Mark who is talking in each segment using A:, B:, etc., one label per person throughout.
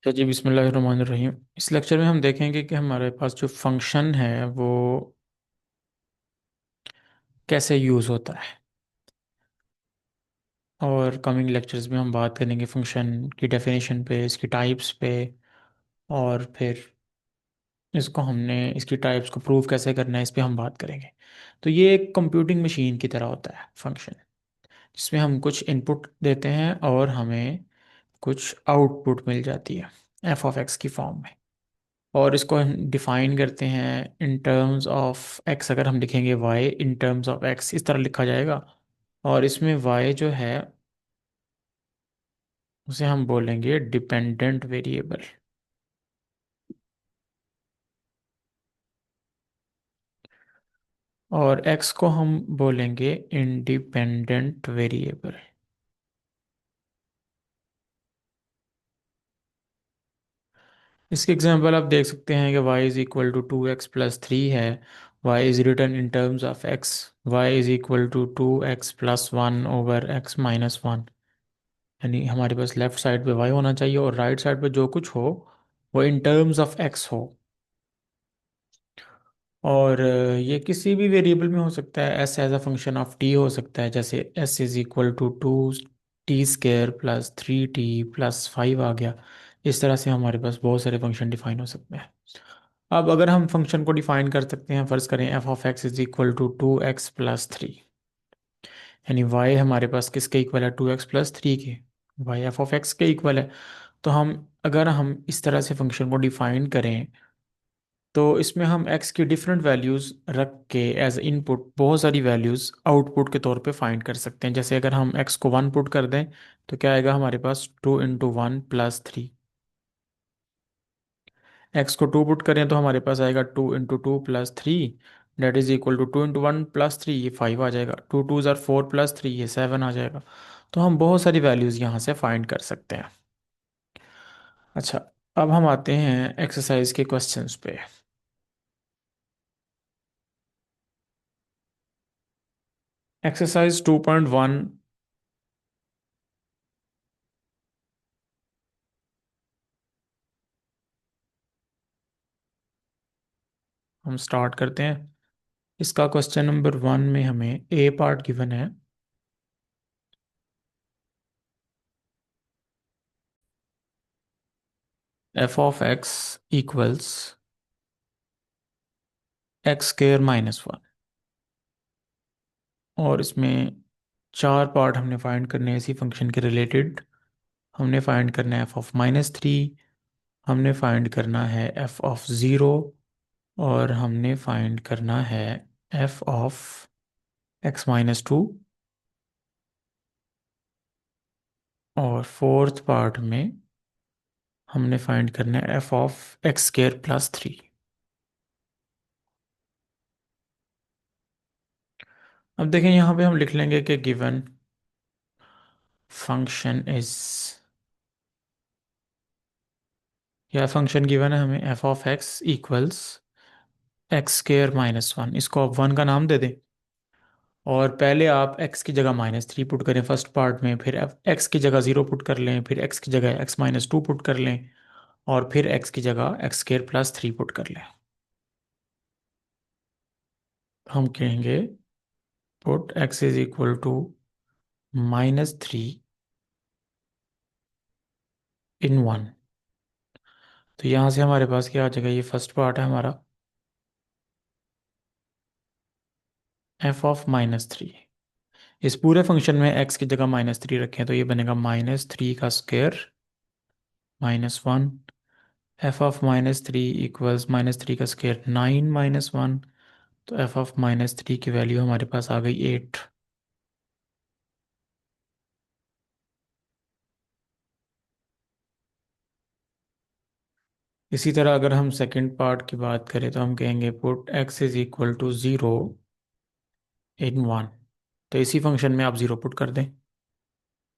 A: तो जी बिस्मिल्लाहिर्रहमानिर्रहीम। इस लेक्चर में हम देखेंगे कि हमारे पास जो फंक्शन है वो कैसे यूज़ होता है। और कमिंग लेक्चर्स में हम बात करेंगे फंक्शन की डेफिनेशन पे, इसकी टाइप्स पे, और फिर इसकी टाइप्स को प्रूव कैसे करना है इस पे हम बात करेंगे। तो ये एक कंप्यूटिंग मशीन की तरह होता है फंक्शन, जिसमें हम कुछ इनपुट देते हैं और हमें कुछ आउटपुट मिल जाती है एफ ऑफ एक्स की फॉर्म में। और इसको हम डिफाइन करते हैं इन टर्म्स ऑफ एक्स। अगर हम लिखेंगे y in terms of x, इस तरह लिखा जाएगा। और इसमें वाई जो है उसे हम बोलेंगे डिपेंडेंट वेरिएबल, और एक्स को हम बोलेंगे इंडिपेंडेंट वेरिएबल। इसके एग्जांपल आप देख सकते हैं कि y is equal to 2x+3 है। y is written in terms of x। y is equal to 2x+1/x-1। यानी हमारे पास लेफ्ट साइड पे y होना चाहिए और राइट साइड पे जो कुछ हो वो इन टर्म्स ऑफ x हो। और ये किसी भी वेरिएबल में हो सकता है। s as a function of t हो सकता है, जैसे s is equal to 2t² + 3t + 5 आ गया। इस तरह से हमारे पास बहुत सारे फंक्शन डिफाइन हो सकते हैं। अब अगर हम फंक्शन को डिफाइन कर सकते हैं, फर्ज करें f of x is equal to 2x+3, यानी y हमारे पास किसके इक्वल है, 2x+3 के। y एफ ऑफ एक्स के इक्वल है। तो अगर हम इस तरह से फंक्शन को डिफाइन करें तो इसमें हम x की डिफरेंट वैल्यूज़ रख के एज इनपुट बहुत सारी वैल्यूज़ आउटपुट के तौर पे फाइंड कर सकते हैं। जैसे अगर हम x को 1 पुट कर दें तो क्या आएगा हमारे पास, 2 × 1 + 3। x को 2 पुट करें तो हमारे पास आएगा 2 × 2 + 3, डेट इज इक्वल टू 2 × 1 + 3, ये 5 आ जाएगा। 2 × 2 = 4 + 3, ये 7 आ जाएगा। तो हम बहुत सारी वैल्यूज़ यहाँ से फाइंड कर सकते हैं। अच्छा, अब हम आते हैं एक्सरसाइज के क्वेश्चंस पे। एक्सरसाइज 2.1, हम स्टार्ट करते हैं। इसका क्वेश्चन नंबर 1 में हमें ए पार्ट गिवन है। F of x equals x² - 1। और इसमें चार पार्ट हमने फाइंड करने हैं इसी फंक्शन के रिलेटेड। हमने फाइंड करना है एफ ऑफ -3, हमने फाइंड करना है एफ ऑफ ज़ीरो, और हमने फाइंड करना है एफ ऑफ x-2। और फोर्थ पार्ट में हमने फाइंड करना है एफ ऑफ x² + 3। अब देखें यहाँ पे हम लिख लेंगे कि गिवन फंक्शन इज, यह फंक्शन गिवन है हमें F of x equals x²-1। इसको आप 1 का नाम दे दें। और पहले आप x की जगह -3 पुट करें फर्स्ट पार्ट में, फिर x की जगह 0 पुट कर लें, फिर x की जगह x-2 पुट कर लें, और फिर x की जगह x² + 3 पुट कर लें। हम कहेंगे put x is equal to -3 in 1। तो यहाँ से हमारे पास क्या आ जाएगा, ये फर्स्ट पार्ट है हमारा एफ ऑफ -3। इस पूरे फंक्शन में x की जगह -3 रखें तो ये बनेगा -3 का स्क्वायर -1। एफ ऑफ -3 इक्वल्स -3 का स्क्वायर 9 - 1। तो एफ ऑफ -3 की वैल्यू हमारे पास आ गई 8। इसी तरह अगर हम सेकंड पार्ट की बात करें तो हम कहेंगे put x is equal to 0 in 1। तो इसी फंक्शन में आप 0 पुट कर दें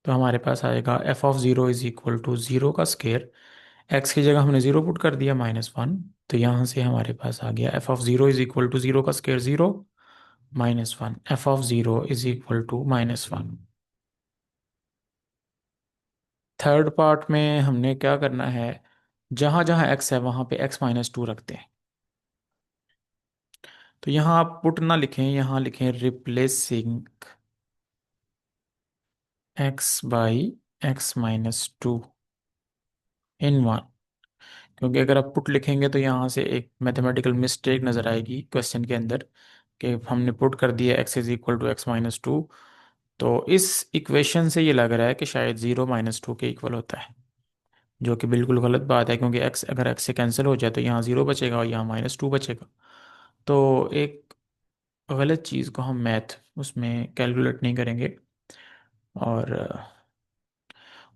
A: तो हमारे पास आएगा f of 0 is equal to 0 का स्क्वायर। एक्स की जगह हमने 0 पुट कर दिया -1। तो यहाँ से हमारे पास आ गया f of 0 is equal to 0 का square 0 -1। F of 0 is equal to -1। Third part में हमने क्या करना है, जहाँ जहाँ एक्स है वहाँ पे एक्स माइनस टू रखते हैं। तो यहाँ आप पुट ना लिखें, यहाँ लिखें replacing x by x minus two in one. क्योंकि अगर आप पुट लिखेंगे तो यहाँ से एक मैथमेटिकल मिस्टेक नज़र आएगी क्वेश्चन के अंदर, कि हमने पुट कर दिया x is equal to x minus two. तो इस इक्वेशन से ये लग रहा है कि शायद ज़ीरो माइनस टू के इक्वल होता है, जो कि बिल्कुल गलत बात है, क्योंकि एक्स अगर एक्स से कैंसिल हो जाए तो यहाँ ज़ीरो बचेगा और यहाँ माइनस टू बचेगा। तो एक गलत चीज़ को हम मैथ उसमें कैलकुलेट नहीं करेंगे और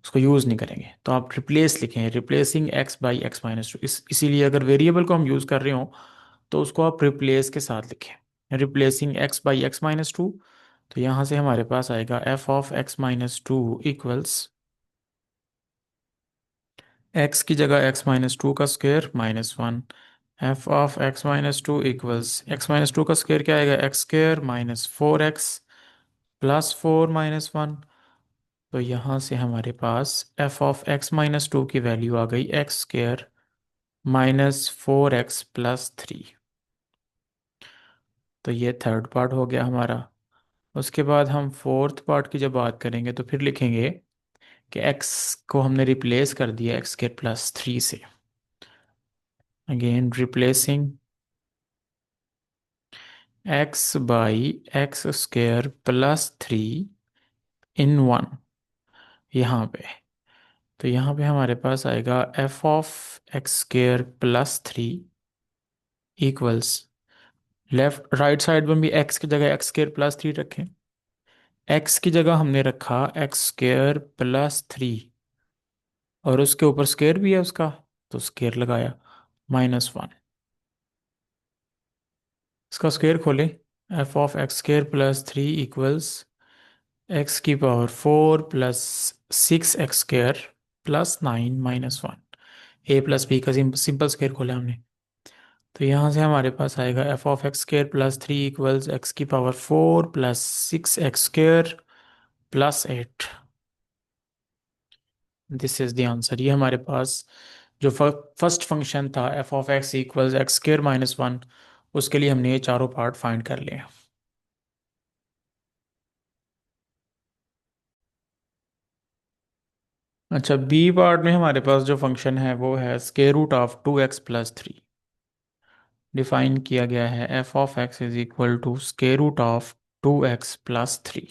A: उसको यूज़ नहीं करेंगे। तो आप रिप्लेस लिखें, replacing x by x minus to. इसीलिए अगर वेरिएबल को हम यूज़ कर रहे हो तो उसको आप रिप्लेस के साथ लिखें, replacing x by x minus two. तो यहाँ से हमारे पास आएगा f of x minus two equals x की जगह एक्स माइनस टू का square minus one. F of x minus two equals x minus two का स्क्वायर क्या आएगा, x square minus four x plus four minus one. तो यहाँ से हमारे पास f of x minus two की वैल्यू आ गई x square minus four x plus three. तो ये थर्ड पार्ट हो गया हमारा। उसके बाद हम फोर्थ पार्ट की जब बात करेंगे तो फिर लिखेंगे कि x को हमने रिप्लेस कर दिया एक्स स्क्वायर प्लस थ्री से। Again replacing x by x square plus three in one यहाँ पे। तो यहाँ पे हमारे पास आएगा f of x square plus three equals, left right side में भी एक्स की जगह एक्स स्क्वायर प्लस थ्री रखें। एक्स की जगह हमने रखा एक्स स्क्वायर प्लस थ्री और उसके ऊपर स्क्वायर भी है उसका, तो स्क्वायर लगाया माइनस वन। इसका स्क्वायर खोलें, f of x square plus three equals x की power four plus six x square plus nine minus one. A plus b का सिंपल स्क्वायर खोला हमने। तो यहाँ से हमारे पास आएगा f of x square plus three equals x की power four plus six x square plus eight. This is the answer. ये हमारे पास जो फर्स्ट फंक्शन था F of x equals x square minus one, उसके लिए हमने ये चारों पार्ट फाइंड कर लिए। अच्छा, बी पार्ट में हमारे पास जो फंक्शन है वो है square root of two x plus three. Define किया गया है f of x is equal to square root of two x plus three.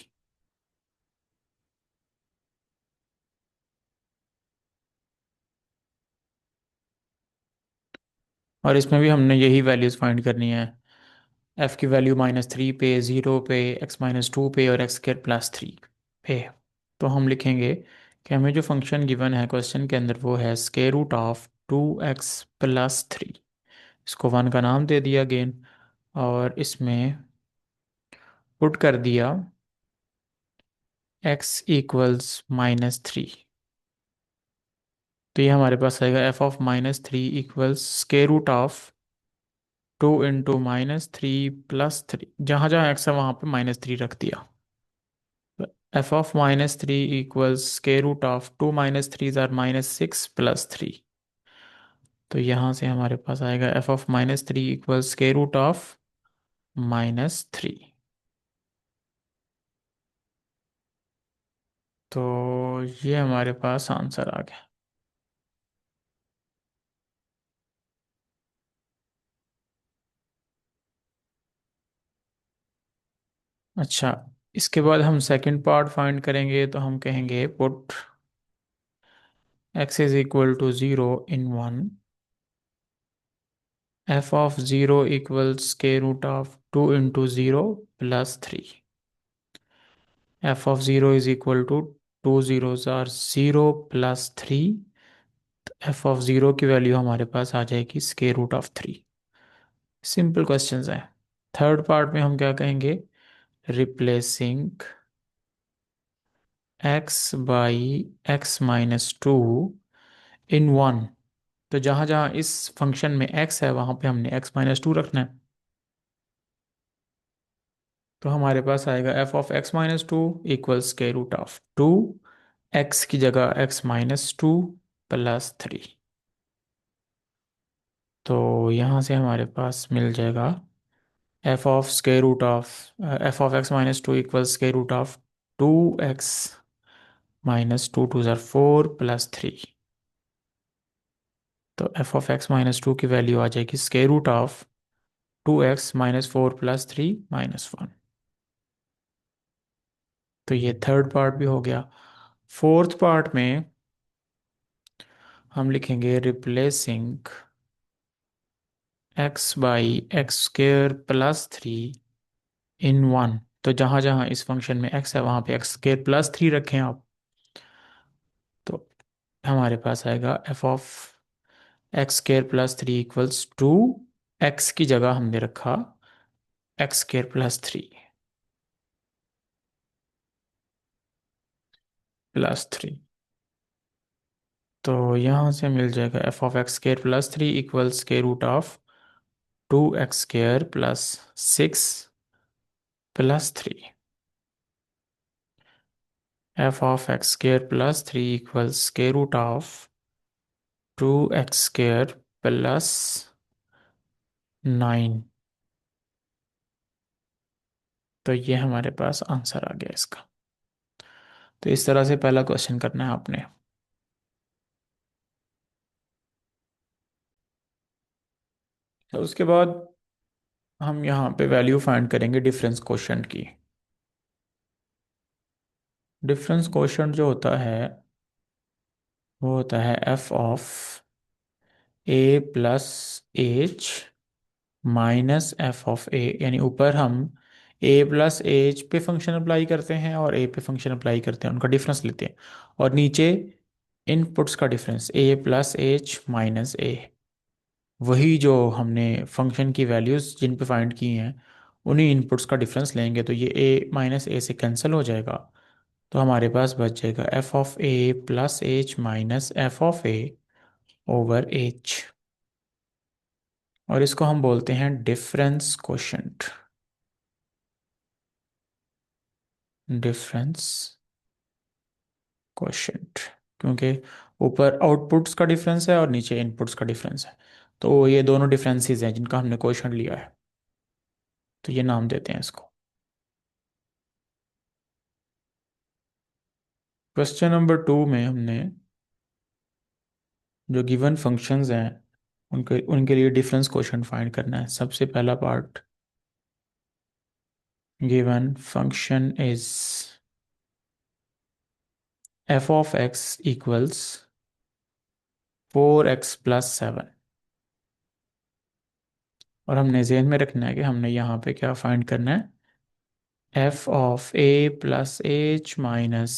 A: और इसमें भी हमने यही वैल्यूज फाइंड करनी है, एफ की वैल्यू माइनस थ्री पे, ज़ीरो पे, एक्स माइनस टू पे और एक्स स्क्वायर प्लस थ्री पे। तो हम लिखेंगे कि हमें जो फंक्शन गिवन है क्वेश्चन के अंदर वो है square root of two x plus three. इसको वन का नाम दे दिया अगेन और इसमें पुट कर दिया एक्स इक्वल्स माइनस थ्री। तो ये हमारे पास आएगा f of minus three equals square root of two into minus three plus three, जहाँ जहाँ एक्स है वहाँ पे माइनस थ्री रख दिया। F of minus three equals square root of two minus three जार माइनस सिक्स प्लस थ्री। तो यहाँ से हमारे पास आएगा f of minus three equals square root of minus three. तो ये हमारे पास आंसर आ गया। अच्छा, इसके बाद हम सेकंड पार्ट फाइंड करेंगे तो हम कहेंगे put x is equal to zero in one, f of zero equals square root of two into zero plus three. F of zero is equal to two zeros are zero plus three. F of zero की value हमारे पास आ जाएगी square root of three. Simple questions हैं। Third part में हम क्या कहेंगे, replacing x by x minus two in one. तो जहाँ जहाँ इस फंक्शन में x है वहाँ पे हमने x माइनस टू रखना है। तो हमारे पास आएगा f of x minus two equal square root of two, x की जगह x minus two plus three. तो यहाँ से हमारे पास मिल जाएगा f of square root of f of x minus two equal square root of two x minus two two ज़ार फोर प्लस थ्री। तो f of x minus two की वैल्यू आ जाएगी square root of two x minus four plus three minus one. तो ये third part भी हो गया। फोर्थ पार्ट में हम लिखेंगे replacing x by x square plus three in one. तो जहां जहां इस फंक्शन में एक्स है वहां पे एक्स स्क्र प्लस थ्री रखें आप। तो हमारे पास आएगा f of x square plus three equals to x की जगह हमने रखा x square plus three plus three. तो यहाँ से मिल जाएगा f of x square plus three equals के root of two x square plus six plus three. F of x square plus three equals के root of two x square plus nine. तो ये हमारे पास आंसर आ गया इसका। तो इस तरह से पहला क्वेश्चन करना है आपने। तो उसके बाद हम यहाँ पे वैल्यू फाइंड करेंगे डिफरेंस कोशेंट की। डिफरेंस कोशेंट जो होता है वो होता है f of a plus h minus f of a. यानी ऊपर हम ए प्लस एच पे फंक्शन अप्लाई करते हैं और ए पे फंक्शन अप्लाई करते हैं, उनका डिफरेंस लेते हैं। और नीचे इनपुट्स का डिफरेंस ए प्लस एच माइनस ए। वही जो हमने फंक्शन की वैल्यूज जिन पे फाइंड की हैं उन्हीं इनपुट्स का डिफरेंस लेंगे। तो ये ए माइनस ए से कैंसिल हो जाएगा। तो हमारे पास बच जाएगा f of a plus h minus f of a over H. और इसको हम बोलते हैं डिफरेंस कोशेंट। डिफरेंस कोशेंट क्योंकि ऊपर आउटपुट्स का डिफरेंस है और नीचे इनपुट्स का डिफरेंस है। तो ये दोनों डिफरेंसेस हैं जिनका हमने कोशेंट लिया है। तो ये नाम देते हैं इसको। क्वेश्चन नंबर टू में हमने जो गिवन फंक्शंस हैं उनके उनके लिए डिफरेंस कोशेंट फाइंड करना है। सबसे पहला part, given function is F of x equals four x plus seven. और हमने जेहन में रखना है कि हमने यहाँ पे क्या फाइंड करना है, f of a plus h minus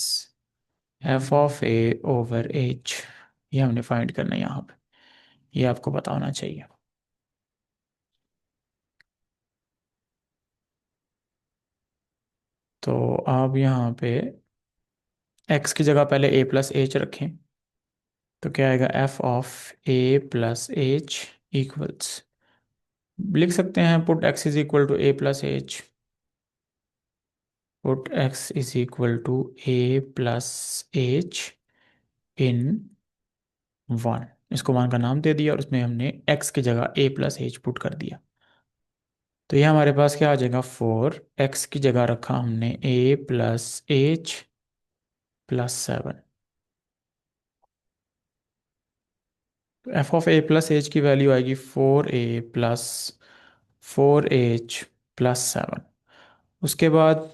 A: f of a over H. ये हमने फाइंड करना है यहाँ पे। ये आपको पता होना चाहिए। तो आप यहाँ पे x की जगह पहले a प्लस एच रखें। तो क्या आएगा, f of a plus h equals, लिख सकते हैं put x is equal to a plus h. Put x is equal to a plus h in one. इसको वन का नाम दे दिया और उसमें हमने x की जगह a प्लस एच पुट कर दिया। तो ये हमारे पास क्या आ जाएगा, फोर एक्स की जगह रखा हमने a plus h plus seven. तो f of a plus h की वैल्यू आएगी four a plus four h plus seven. उसके बाद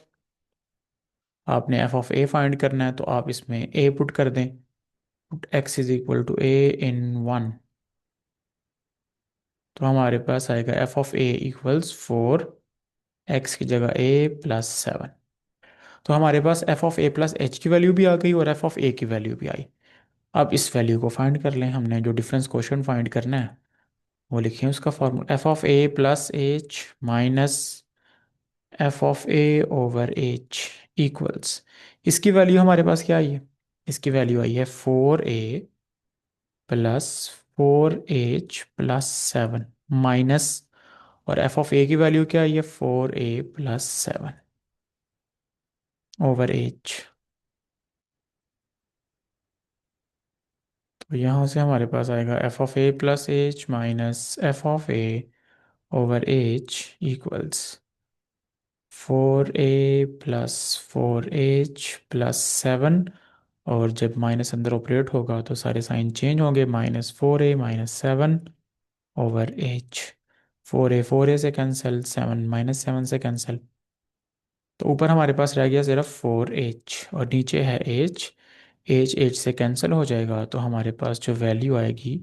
A: आपने एफ ऑफ ए फाइंड करना है तो आप इसमें ए पुट कर दें। Put x is equal to a in one. तो हमारे पास आएगा f of a equals four x की जगह ए प्लस सेवन। तो हमारे पास f of a plus h की वैल्यू भी आ गई और एफ ऑफ ए की वैल्यू भी आई। अब इस वैल्यू को फाइंड कर लें। हमने जो डिफरेंस क्वेश्चन फाइंड करना है वो लिखिए उसका formula, f of a plus h minus f of a over h equals, इसकी वैल्यू हमारे पास क्या आई है, इसकी वैल्यू आई है four a plus four h plus seven minus, और एफ ऑफ ए की वैल्यू क्या आई है, four a plus seven over h. तो यहाँ से हमारे पास आएगा f of a plus h minus f of a over h equals 4a + 4h + 7। और जब माइनस अंदर ऑपरेट होगा तो सारे साइन चेंज होंगे, -4a - 7/एच। 4a से कैंसिल, 7 - 7 से कैंसिल। तो ऊपर हमारे पास रह गया सिर्फ 4h और नीचे है h। h से कैंसिल हो जाएगा तो हमारे पास जो वैल्यू आएगी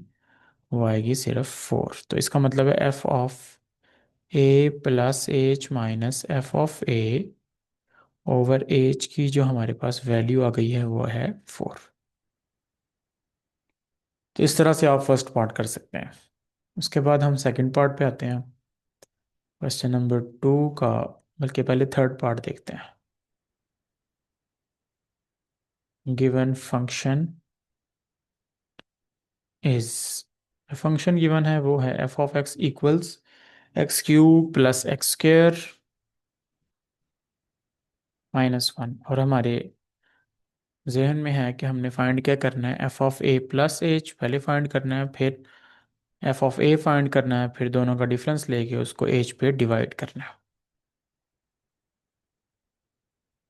A: वो आएगी सिर्फ 4। तो इसका मतलब है f of a plus h minus f of a over h की जो हमारे पास वैल्यू आ गई है वो है 4। तो इस तरह से आप फर्स्ट पार्ट कर सकते हैं। उसके बाद हम सेकंड पार्ट पे आते हैं, क्वेश्चन नंबर 2 का। बल्कि पहले थर्ड पार्ट देखते हैं। Given function is, function given है वो है f of x equals x³ + x² -1। और हमारे जहन में है कि हमने फाइंड क्या करना है, f of a plus H पहले फाइंड करना है, फिर एफ ऑफ ए फाइंड करना है, फिर दोनों का डिफरेंस लेके उसको एच पे डिवाइड करना है।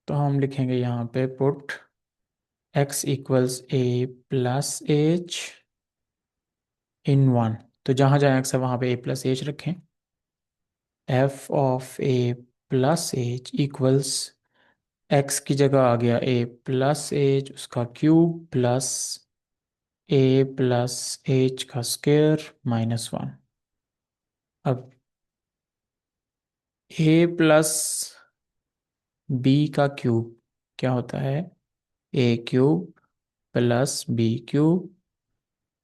A: तो हम लिखेंगे यहाँ पे put x equals a plus h इन 1। तो जहाँ जहाँ x है वहाँ पे a प्लस एच रखें। F of a plus h equals, x की जगह आ गया a प्लस एच उसका cube plus a plus H का स्क्वायर -1। अब a प्लस b का क्यूब क्या होता है, a³ + b³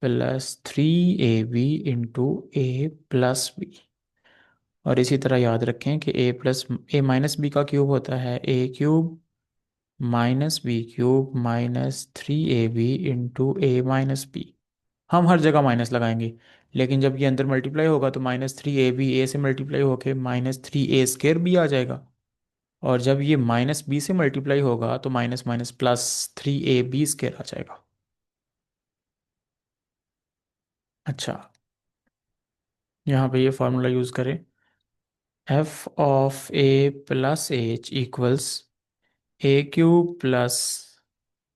A: +3ab × a + b। और इसी तरह याद रखें कि a - b का क्यूब होता है a³ -b³ -3ab × a - b। हम हर जगह माइनस लगाएंगे, लेकिन जब ये अंदर मल्टीप्लाई होगा तो -3ab a से मल्टीप्लाई होके -3a² भी आ जाएगा। और जब ये -b से मल्टीप्लाई होगा तो माइनस माइनस +3ab² आ जाएगा। अच्छा, यहाँ पे ये फार्मूला यूज़ करें, f of a plus h equals a³ +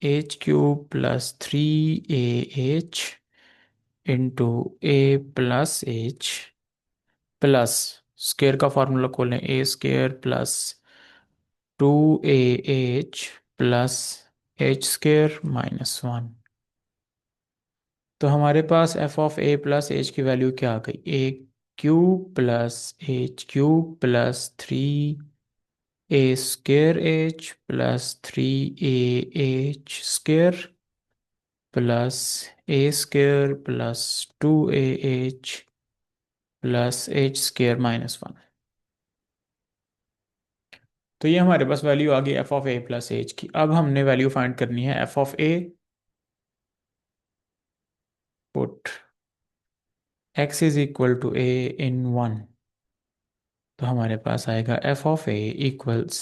A: h³ +3ah × a + h plus square का फार्मूला खोलें, a² + 2ah + h² - 1। तो हमारे पास f of a plus h की वैल्यू क्या आ गई, a³ + h³ +3ah² +a² + 2ah + h² - 1। तो ये हमारे पास वैल्यू आ गई f of a plus h की। अब हमने वैल्यू फाइंड करनी है f of a. Put x is equal to a in 1। तो हमारे पास आएगा f of a equals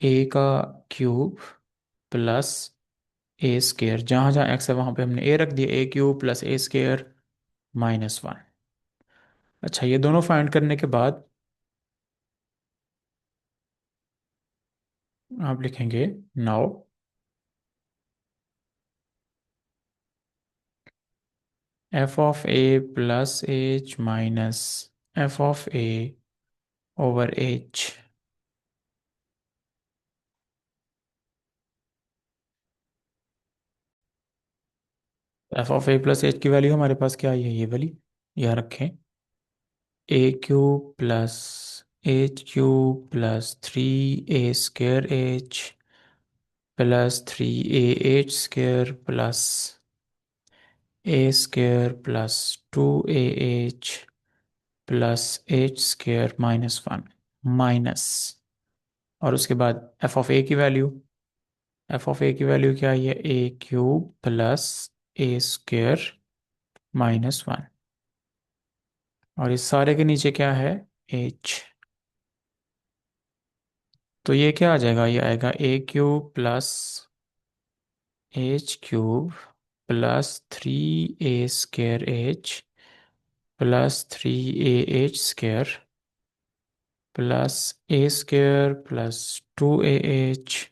A: a का क्यूब प्लस a²। जहाँ जहाँ x है वहाँ पे हमने a रख दिया, a³ + a² -1। अच्छा, ये दोनों फाइंड करने के बाद आप लिखेंगे now F of a plus h minus f of a over H. F of a plus h की वैल्यू हमारे पास क्या आई है, ये वाली याद रखें, a³ + h³ +3a² h +3a² + 2ah h² -1 और उसके बाद एफ ऑफ ए की वैल्यू, एफ ऑफ ए की वैल्यू क्या आई है, a³ + a² -1। और इस सारे के नीचे क्या है, h। तो ये क्या आ जाएगा, ये आएगा a³ + h³ +3a² +3ah² +a² +2ah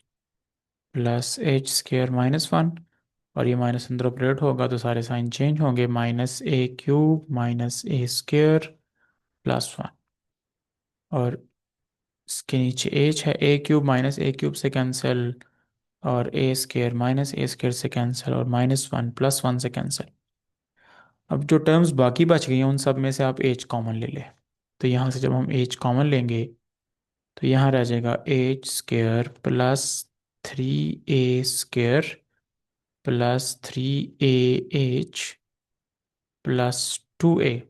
A: +h² -1, और ये माइनस अंदर ऑपरेट होगा तो सारे साइन चेंज होंगे, -a³ -a² +1, और इसके नीचे h है, a³ -a³ से कैंसिल, और a² से कैंसिल, और -1 +1 से कैंसिल। अब जो टर्म्स बाकी बच गई हैं उन सब में से आप h कॉमन ले लें। तो यहाँ से जब हम h कॉमन लेंगे तो यहाँ रह जाएगा h² +3a² +3ah +2a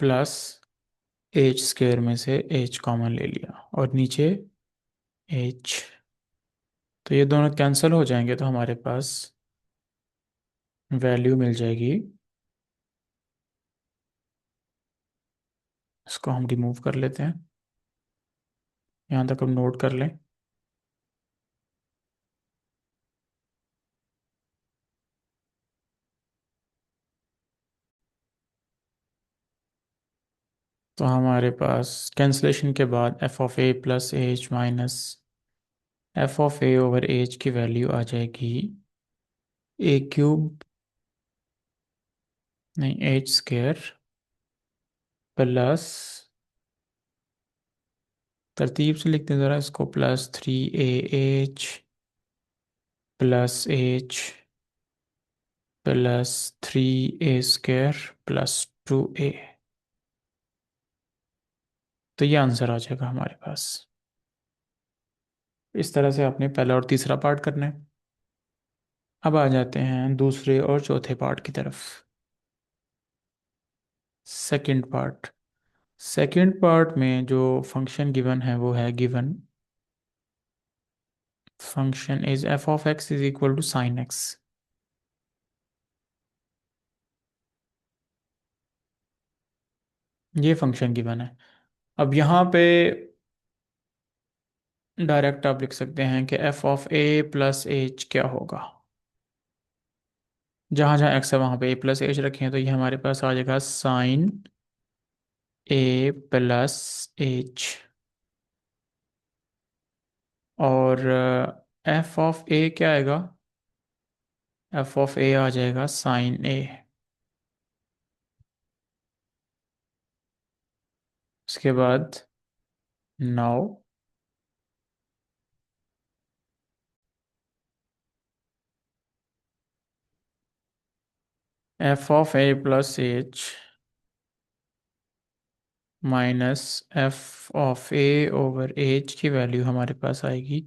A: plus h² में से h कॉमन ले लिया और नीचे h, तो ये दोनों कैंसिल हो जाएंगे तो हमारे पास वैल्यू मिल जाएगी। इसको हम रिमूव कर लेते हैं, यहाँ तक हम नोट कर लें। तो हमारे पास कैंसिलेशन के बाद f(a) + h माइनस f(a)/h की वैल्यू आ जाएगी a³ नहीं h² प्लस, तरतीब से लिखते हैं ज़रा इसको, +3ah +h +3a² +2a। तो ये आंसर आ जाएगा हमारे पास। इस तरह से आपने पहला और तीसरा पार्ट करना है। अब आ जाते हैं दूसरे और चौथे पार्ट की तरफ। सेकंड पार्ट, सेकंड पार्ट में जो फंक्शन गिवन है वो है, given function is f(x) = sin x। ये फंक्शन गिवन है। अब यहाँ पे डायरेक्ट आप लिख सकते हैं कि f(a) + h क्या होगा। जहाँ जहाँ x है वहाँ पे a + h रखें, तो ये हमारे पास आ जाएगा sin a + h, और f(a) क्या आएगा, f(a) आ जाएगा sin a। उसके बाद now f(a + h minus f(a/h) की वैल्यू हमारे पास आएगी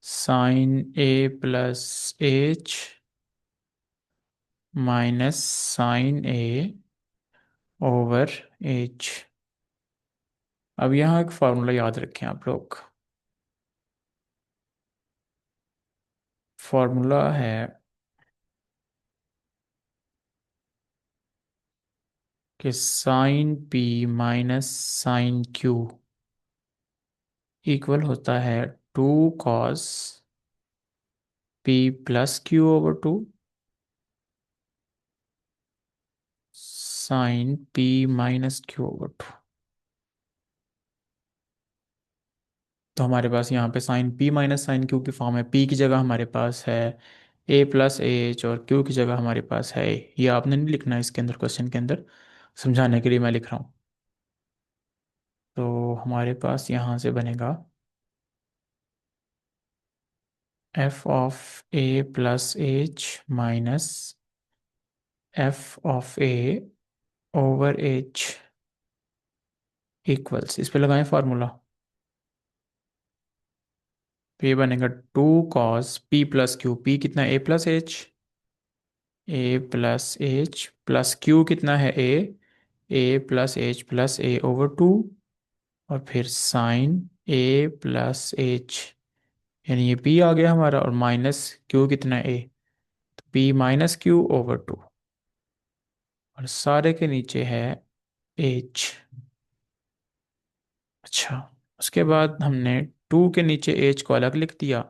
A: sin a + h minus sin a/h। अब यहाँ एक फार्मूला याद रखें आप लोग। फार्मूला है कि sin p minus sin q equal होता है 2 cos p + q/2 sin p - q/2। तो हमारे पास यहाँ पे sine p minus sine q की फॉर्म है। p की जगह हमारे पास है a + ah, और q की जगह हमारे पास है a। ये आपने नहीं लिखना है इसके अंदर, क्वेश्चन के अंदर समझाने के लिए मैं लिख रहा हूँ। तो हमारे पास यहाँ से बनेगा f(a + h f(a/h) इक्वल्स, इस पे लगाएं फार्मूला। तो ये बनेगा 2 cos p + q, p कितना है a + h, a + h plus q कितना है a + h + a/2, और फिर साइन a + h, यानी ये p आ गया हमारा, और माइनस q कितना है a, तो p - q/2, और सारे के नीचे है h। अच्छा, उसके बाद हमने 2 के नीचे h को अलग लिख दिया,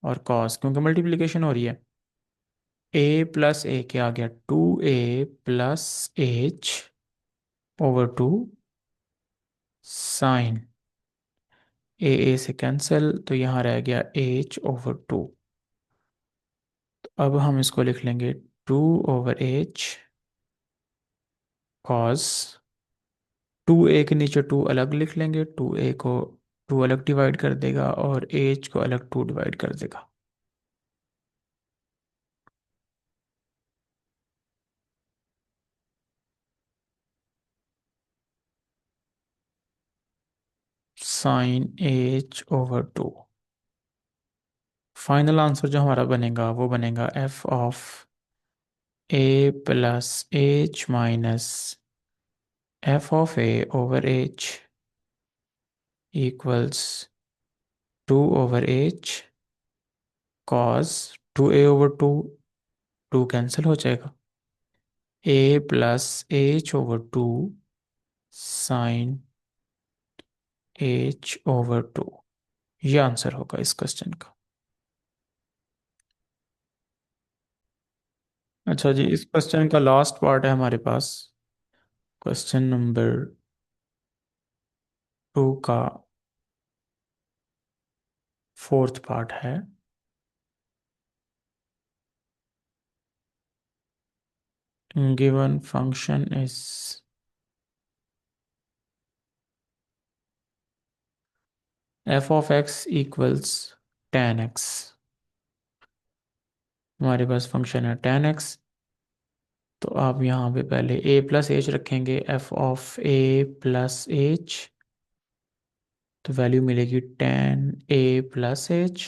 A: और कॉस, क्योंकि मल्टीप्लिकेशन हो रही है। ए प्लस ए क्या आ गया, 2a + h/2 साइन। ए से कैंसिल, तो यहाँ रह गया h/2। अब हम इसको लिख लेंगे 2/h कॉस। 2a के नीचे 2 अलग लिख लेंगे, 2a को 2 अलग डिवाइड कर देगा और h को अलग 2 डिवाइड कर देगा। Sign h/2। फाइनल आंसर जो हमारा बनेगा वो बनेगा f(a+h-f(a/h) equals 2/h cos. 2a/2, 2 cancel हो जाएगा। a+h/2 sign h/2। ये आंसर होगा इस क्वेश्चन का। अच्छा जी, इस क्वेश्चन का लास्ट पार्ट है हमारे पास, क्वेश्चन नंबर 2 का फोर्थ पार्ट है। Given function is f(x) equals tan x। हमारे पास फंक्शन है tan x। तो आप यहाँ पे पहले a+h रखेंगे, f(a+h), तो वैल्यू मिलेगी tan a+h।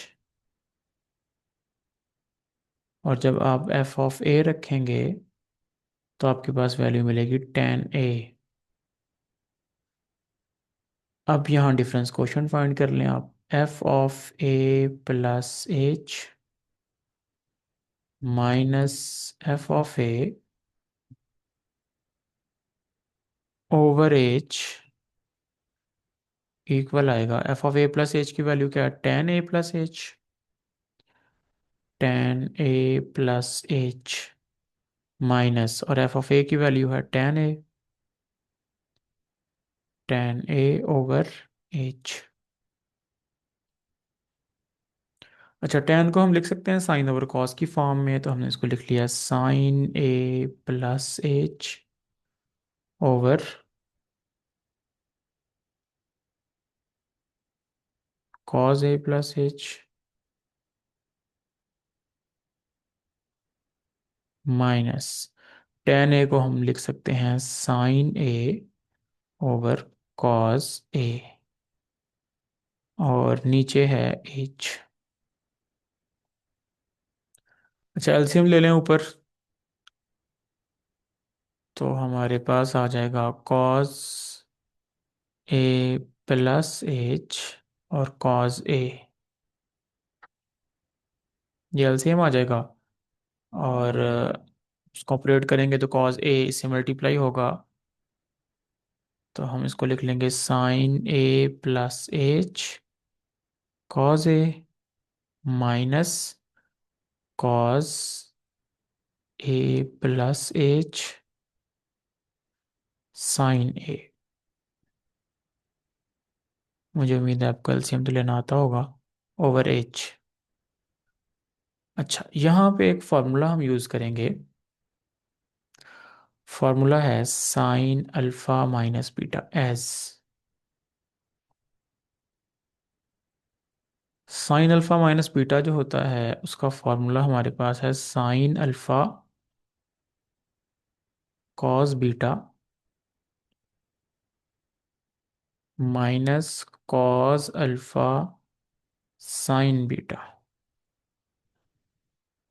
A: और जब आप f(a) रखेंगे तो आपके पास वैल्यू मिलेगी tan a। अब यहाँ डिफरेंस क्वेश्चन फाइंड कर लें आप। f(a+h) माइनस f(a/h) इक्वल आएगा, f(a+h) की वैल्यू क्या है, tan a+h। tan a+h minus, और f(a) की वैल्यू है tan a। tan a/h। अच्छा, tan को हम लिख सकते हैं साइन ओवर कॉस की फॉर्म में, तो हमने इसको लिख लिया sin a+h over cos a+h minus tan a को हम लिख सकते हैं sine a over cos a, और नीचे है h। अच्छा, एलसीएम ले लें ऊपर, तो हमारे पास आ जाएगा cos a+h और cos a। ये एलसीएम आ जाएगा। और इसको ऑपरेट करेंगे तो cos a इससे मल्टीप्लाई होगा, तो हम इसको लिख लेंगे sine a+h cos a minus cos a+h sine a। मुझे उम्मीद है आपको एलसीएम तो लेना आता होगा, ओवर h। अच्छा, यहाँ पे एक फॉर्मूला हम यूज़ करेंगे। फॉर्मूला है sine alpha minus beta as. Sine alpha minus beta जो होता है उसका फॉर्मूला हमारे पास है sine alpha cos beta minus cos alpha sine beta.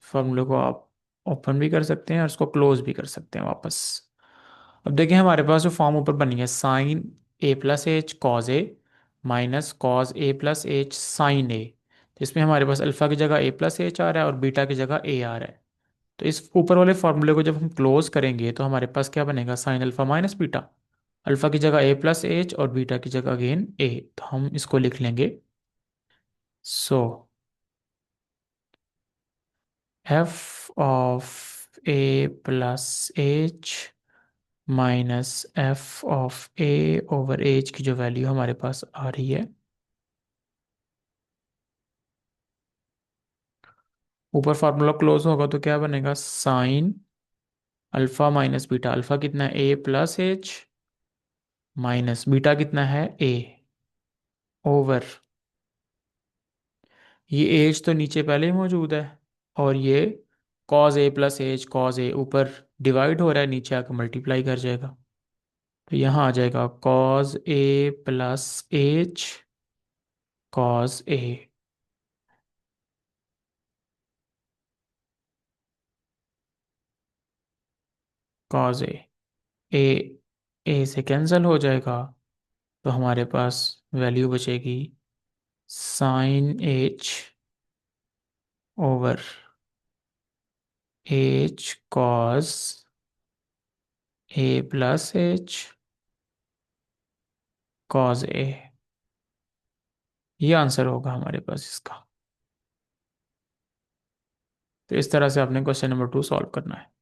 A: फॉर्मूले को आप ओपन भी कर सकते हैं और इसको क्लोज भी कर सकते हैं वापस। अब देखिए, हमारे पास जो फॉर्म ऊपर बनी है साइन a+h कॉज ए माइनस कॉज a+h साइन ए, तो इसमें हमारे पास अल्फा की जगह a+h आ रहा है और बीटा की जगह a आ रहा है। तो इस ऊपर वाले फॉर्मूले को जब हम क्लोज करेंगे तो हमारे पास क्या बनेगा, sign alpha minus beta. Alpha की जगह a+h और बीटा की जगह अगेन a, तो हम इसको लिख लेंगे। So f of a plus h minus f of a over h की जो वैल्यू हमारे पास आ रही है, ऊपर फार्मूला क्लोज होगा तो क्या बनेगा, sign alpha minus beta, alpha कितना है ए प्लस एच माइनस बीटा कितना है ए ओवर, ये एच तो नीचे पहले ही मौजूद है, और ये cause a plus h, cos ए ऊपर डिवाइड हो रहा है, नीचे आकर मल्टीप्लाई कर जाएगा, तो यहाँ आ जाएगा cos a plus h cos a, cos a a से कैंसिल हो जाएगा, तो हमारे पास वैल्यू बचेगी sine h over h cos a plus h cos a, ये आंसर होगा हमारे पास इसका। तो इस तरह से आपने क्वेश्चन नंबर 2 सॉल्व करना है।